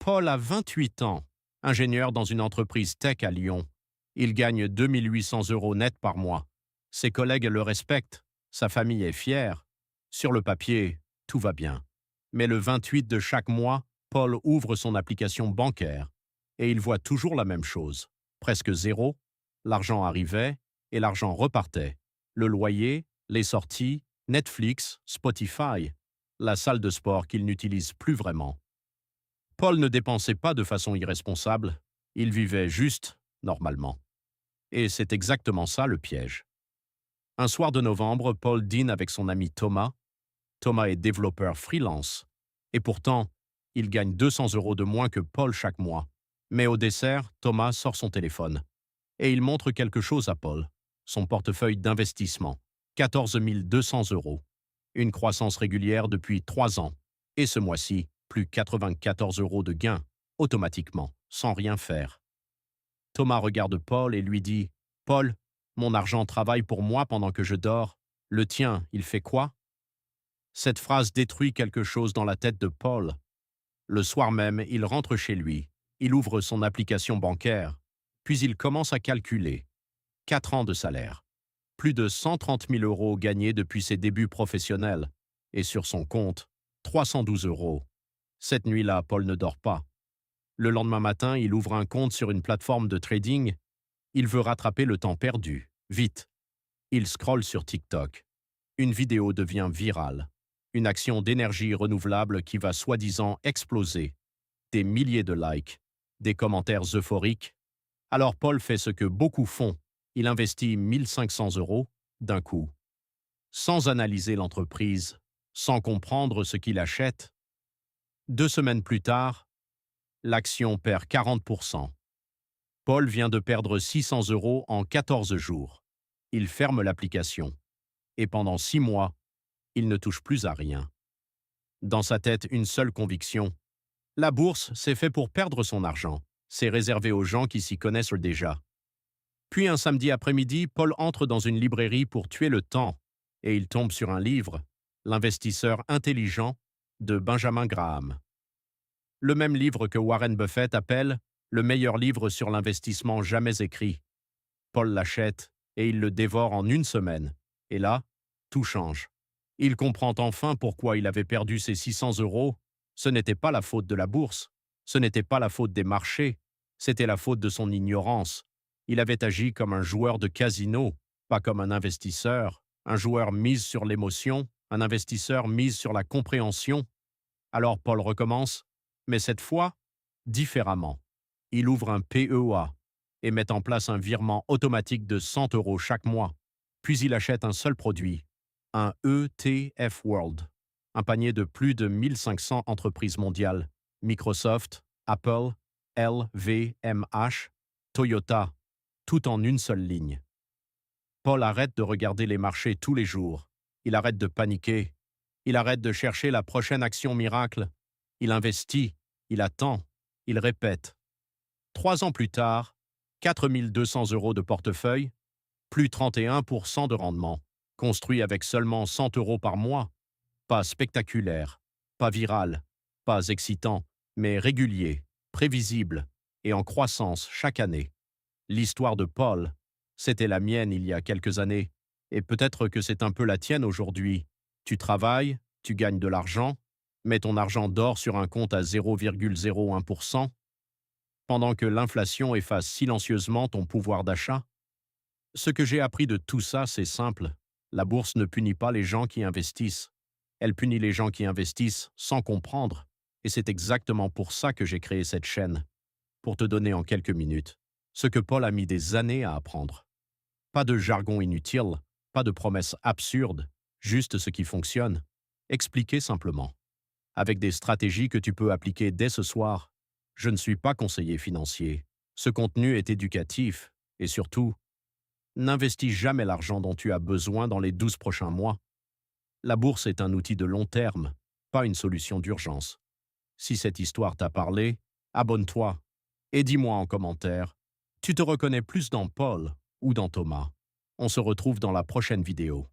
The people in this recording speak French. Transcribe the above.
Paul a 28 ans, ingénieur dans une entreprise tech à Lyon. Il gagne 2 800 € net par mois. Ses collègues le respectent, sa famille est fière. Sur le papier, tout va bien. Mais le 28 de chaque mois, Paul ouvre son application bancaire et il voit toujours la même chose. Presque zéro, l'argent arrivait et l'argent repartait. Le loyer, les sorties, Netflix, Spotify, la salle de sport qu'il n'utilise plus vraiment. Paul ne dépensait pas de façon irresponsable, il vivait juste, normalement. Et c'est exactement ça le piège. Un soir de novembre, Paul dîne avec son ami Thomas. Thomas est développeur freelance. Et pourtant, il gagne 200 € de moins que Paul chaque mois. Mais au dessert, Thomas sort son téléphone. Et il montre quelque chose à Paul. Son portefeuille d'investissement. 14 200 €. Une croissance régulière depuis 3 ans. Et ce mois-ci, plus 94 € de gains, automatiquement, sans rien faire. Thomas regarde Paul et lui dit « Paul, mon argent travaille pour moi pendant que je dors. Le tien, il fait quoi ?» Cette phrase détruit quelque chose dans la tête de Paul. Le soir même, il rentre chez lui. Il ouvre son application bancaire. Puis il commence à calculer. 4 ans de salaire. Plus de 130 000 € gagnés depuis ses débuts professionnels. Et sur son compte, 312 €. Cette nuit-là, Paul ne dort pas. Le lendemain matin, il ouvre un compte sur une plateforme de trading. Il veut rattraper le temps perdu. Vite. Il scrolle sur TikTok. Une vidéo devient virale. Une action d'énergie renouvelable qui va soi-disant exploser. Des milliers de likes. Des commentaires euphoriques. Alors Paul fait ce que beaucoup font. Il investit 1 500 € d'un coup. Sans analyser l'entreprise, sans comprendre ce qu'il achète. 2 semaines plus tard, l'action perd 40%. Paul vient de perdre 600 € en 14 jours. Il ferme l'application. Et pendant 6 mois, il ne touche plus à rien. Dans sa tête, une seule conviction. La bourse, c'est fait pour perdre son argent. C'est réservé aux gens qui s'y connaissent déjà. Puis un samedi après-midi, Paul entre dans une librairie pour tuer le temps. Et il tombe sur un livre, L'investisseur intelligent, de Benjamin Graham. Le même livre que Warren Buffett appelle le meilleur livre sur l'investissement jamais écrit. Paul l'achète et il le dévore en 1 semaine. Et là, tout change. Il comprend enfin pourquoi il avait perdu ses 600 €. Ce n'était pas la faute de la bourse. Ce n'était pas la faute des marchés. C'était la faute de son ignorance. Il avait agi comme un joueur de casino, pas comme un investisseur. Un joueur mise sur l'émotion, un investisseur mise sur la compréhension. Alors Paul recommence, mais cette fois, différemment. Il ouvre un PEA et met en place un virement automatique de 100 € chaque mois. Puis il achète un seul produit, un ETF World, un panier de plus de 1500 entreprises mondiales, Microsoft, Apple, LVMH, Toyota, tout en une seule ligne. Paul arrête de regarder les marchés tous les jours. Il arrête de paniquer. Il arrête de chercher la prochaine action miracle. Il investit. Il attend. Il répète. 3 ans plus tard, 4 200 € de portefeuille, plus 31% de rendement, construit avec seulement 100 € par mois. Pas spectaculaire, pas viral, pas excitant, mais régulier, prévisible et en croissance chaque année. L'histoire de Paul, c'était la mienne il y a quelques années, et peut-être que c'est un peu la tienne aujourd'hui. Tu travailles, tu gagnes de l'argent, mais ton argent dort sur un compte à 0,01%, pendant que l'inflation efface silencieusement ton pouvoir d'achat. Ce que j'ai appris de tout ça, c'est simple. La bourse ne punit pas les gens qui investissent. Elle punit les gens qui investissent sans comprendre. Et c'est exactement pour ça que j'ai créé cette chaîne. Pour te donner en quelques minutes ce que Paul a mis des années à apprendre. Pas de jargon inutile, pas de promesses absurdes, juste ce qui fonctionne. Expliqué simplement. Avec des stratégies que tu peux appliquer dès ce soir. Je ne suis pas conseiller financier. Ce contenu est éducatif. Et surtout, n'investis jamais l'argent dont tu as besoin dans les 12 prochains mois. La bourse est un outil de long terme, pas une solution d'urgence. Si cette histoire t'a parlé, abonne-toi et dis-moi en commentaire, tu te reconnais plus dans Paul ou dans Thomas. On se retrouve dans la prochaine vidéo.